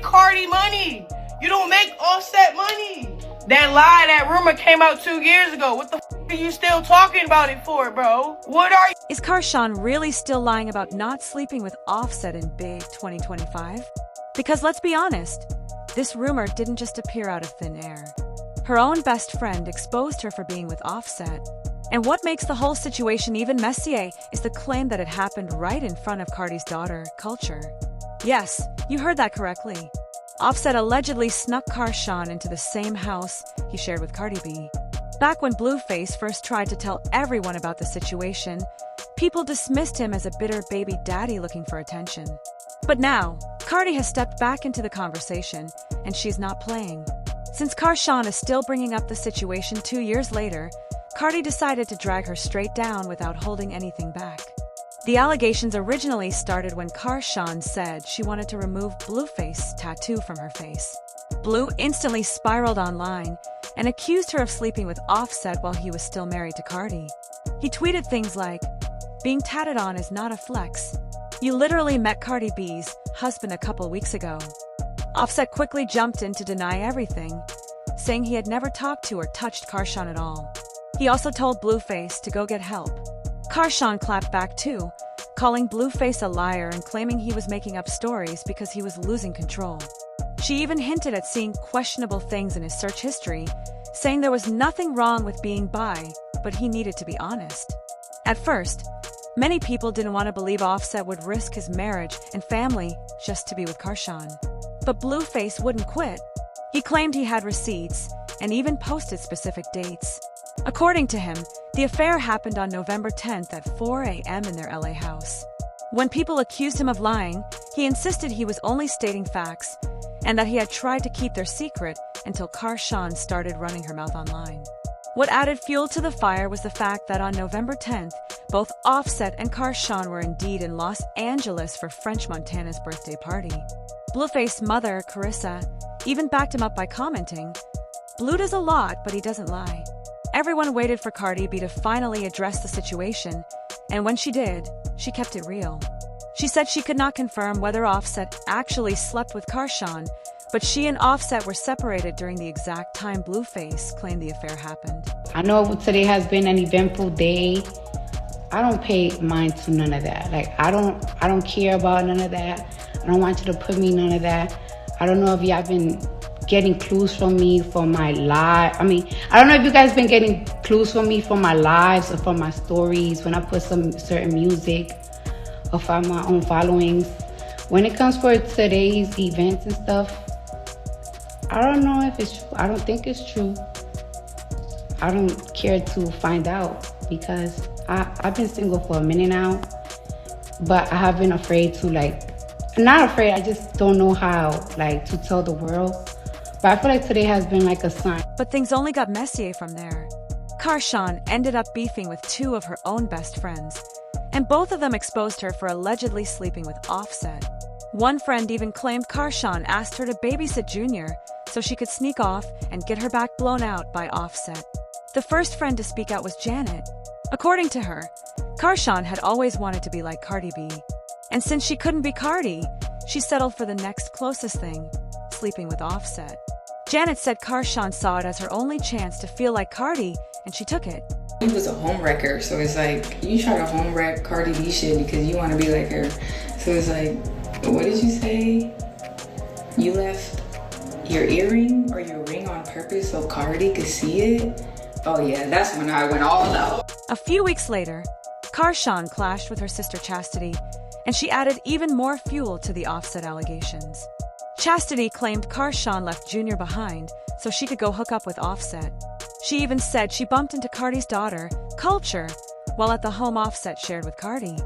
Cardi money. You don't make Offset money. That lie, that rumor came out 2 years ago. What the are you still talking about it for, bro? What are you? Is Chrisean really still lying about not sleeping with Offset in big 2025? Because let's be honest, this rumor didn't just appear out of thin air. Her own best friend exposed her for being with Offset. And what makes the whole situation even messier is the claim that it happened right in front of Cardi's daughter, Culture. Yes, you heard that correctly. Offset allegedly snuck Chrisean into the same house he shared with Cardi B. Back when Blueface first tried to tell everyone about the situation, people dismissed him as a bitter baby daddy looking for attention. But now, Cardi has stepped back into the conversation, and she's not playing. Since Chrisean is still bringing up the situation 2 years later, Cardi decided to drag her straight down without holding anything back. The allegations originally started when Chrisean said she wanted to remove Blueface's tattoo from her face. Blue instantly spiraled online and accused her of sleeping with Offset while he was still married to Cardi. He tweeted things like, "Being tatted on is not a flex. You literally met Cardi B's husband a couple weeks ago." Offset quickly jumped in to deny everything, saying he had never talked to or touched Chrisean at all. He also told Blueface to go get help. Chrisean clapped back too, calling Blueface a liar and claiming he was making up stories because he was losing control. She even hinted at seeing questionable things in his search history, saying there was nothing wrong with being bi, but he needed to be honest. At first, many people didn't want to believe Offset would risk his marriage and family just to be with Chrisean. But Blueface wouldn't quit. He claimed he had receipts and even posted specific dates. According to him, the affair happened on November 10th at 4 a.m. in their LA house. When people accused him of lying, he insisted he was only stating facts and that he had tried to keep their secret until Chrisean started running her mouth online. What added fuel to the fire was the fact that on November 10th, both Offset and Chrisean were indeed in Los Angeles for French Montana's birthday party. Blueface's mother, Carissa, even backed him up by commenting, "Blue does a lot, but he doesn't lie." Everyone waited for Cardi B to finally address the situation, and when she did, she kept it real. She said she could not confirm whether Offset actually slept with Chrisean, but she and Offset were separated during the exact time Blueface claimed the affair happened. I know today has been an eventful day. I don't pay mind to none of that. Like, I don't care about none of that. I don't want you to put me none of that. I don't know if y'all been getting clues from me for my live. I don't know if you guys been getting clues from me for my lives or for my stories when I put some certain music or for my own followings. When it comes for today's events and stuff, I don't know if it's true. I don't think it's true. I don't care to find out because I've been single for a minute now, but I have been afraid to not afraid, I just don't know how to tell the world. But I feel like today has been like a sign. But things only got messier from there. Chrisean ended up beefing with two of her own best friends, and both of them exposed her for allegedly sleeping with Offset. One friend even claimed Chrisean asked her to babysit Junior so she could sneak off and get her back blown out by Offset. The first friend to speak out was Janet. According to her, Chrisean had always wanted to be like Cardi B, and since she couldn't be Cardi, she settled for the next closest thing, sleeping with Offset. Janet said Chrisean saw it as her only chance to feel like Cardi, and she took it. He was a home wrecker, so it's like, you try to home wreck Cardi B shit because you want to be like her. So it's like, what did you say? You left your earring or your ring on purpose so Cardi could see it? Oh yeah, that's when I went all out. A few weeks later, Chrisean clashed with her sister Chastity, and she added even more fuel to the Offset allegations. Chastity claimed Chrisean left Junior behind so she could go hook up with Offset. She even said she bumped into Cardi's daughter, Culture, while at the home Offset shared with Cardi.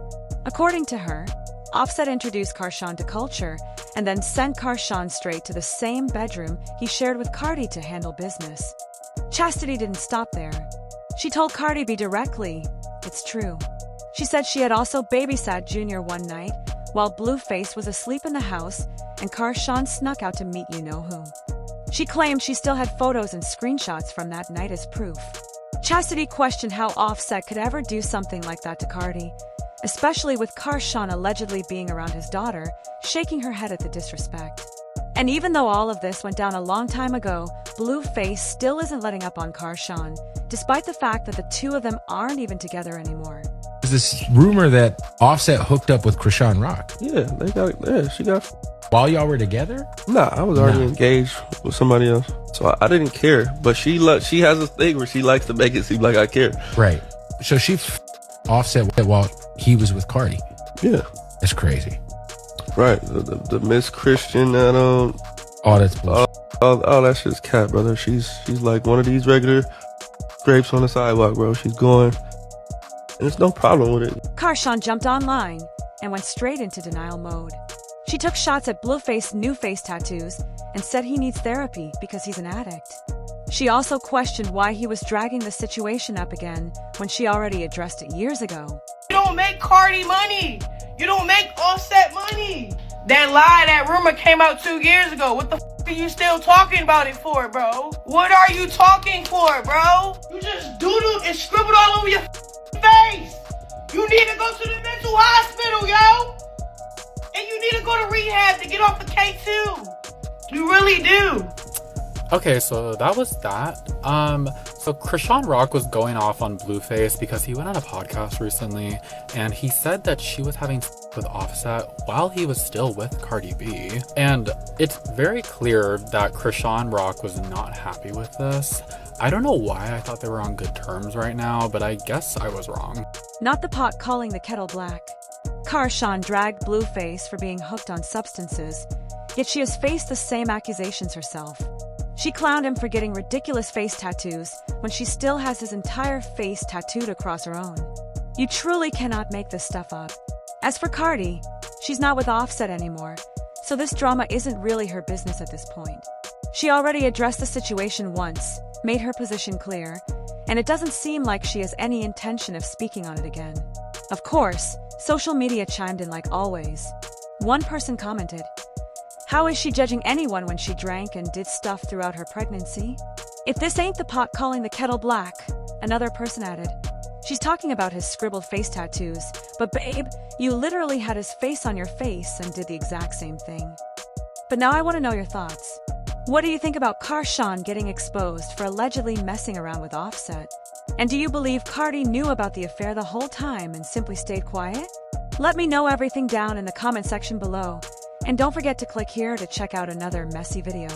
According to her, Offset introduced Chrisean to Culture and then sent Chrisean straight to the same bedroom he shared with Cardi to handle business. Chastity didn't stop there. She told Cardi B directly, "It's true." She said she had also babysat Junior one night while Blueface was asleep in the house and Chrisean snuck out to meet you-know-who. She claimed she still had photos and screenshots from that night as proof. Chastity questioned how Offset could ever do something like that to Cardi, especially with Chrisean allegedly being around his daughter, shaking her head at the disrespect. And even though all of this went down a long time ago, Blueface still isn't letting up on Chrisean, despite the fact that the two of them aren't even together anymore. There's this rumor that Offset hooked up with Chrisean Rock. Yeah, she got. While y'all were together? Nah, I was already engaged with somebody else, so I didn't care. But she has a thing where she likes to make it seem like I care. Right. So she Offset while he was with Cardi. Yeah, that's crazy. Right. The Miss Christian that all that's bullshit. All that shit's cat, brother. She's like one of these regular grapes on the sidewalk, bro. She's going, and there's no problem with it. Chrisean jumped online and went straight into denial mode. She took shots at Blueface's new face tattoos and said he needs therapy because he's an addict. She also questioned why he was dragging the situation up again when she already addressed it years ago. You don't make Cardi money. You don't make Offset money. That rumor came out 2 years ago. What the are you still talking about it for, bro? What are you talking for, bro? You just doodled and scribbled all over your face. You need to go to the mental hospital, yo. And you need to go to rehab to get off the K2. You really do. Okay, so that was that. So Chrisean Rock was going off on Blueface because he went on a podcast recently and he said that she was having with Offset while he was still with Cardi B. And it's very clear that Chrisean Rock was not happy with this. I don't know why I thought they were on good terms right now, but I guess I was wrong. Not the pot calling the kettle black. Chrisean dragged Blueface for being hooked on substances, yet she has faced the same accusations herself. She clowned him for getting ridiculous face tattoos when she still has his entire face tattooed across her own. You truly cannot make this stuff up. As for Cardi, she's not with Offset anymore, so this drama isn't really her business at this point. She already addressed the situation once, made her position clear, and it doesn't seem like she has any intention of speaking on it again. Of course, social media chimed in like always. One person commented, "How is she judging anyone when she drank and did stuff throughout her pregnancy?" If this ain't the pot calling the kettle black, another person added, "She's talking about his scribbled face tattoos, but babe, you literally had his face on your face and did the exact same thing." But now I want to know your thoughts. What do you think about Chrisean getting exposed for allegedly messing around with Offset? And do you believe Cardi knew about the affair the whole time and simply stayed quiet? Let me know everything down in the comment section below. And don't forget to click here to check out another messy video.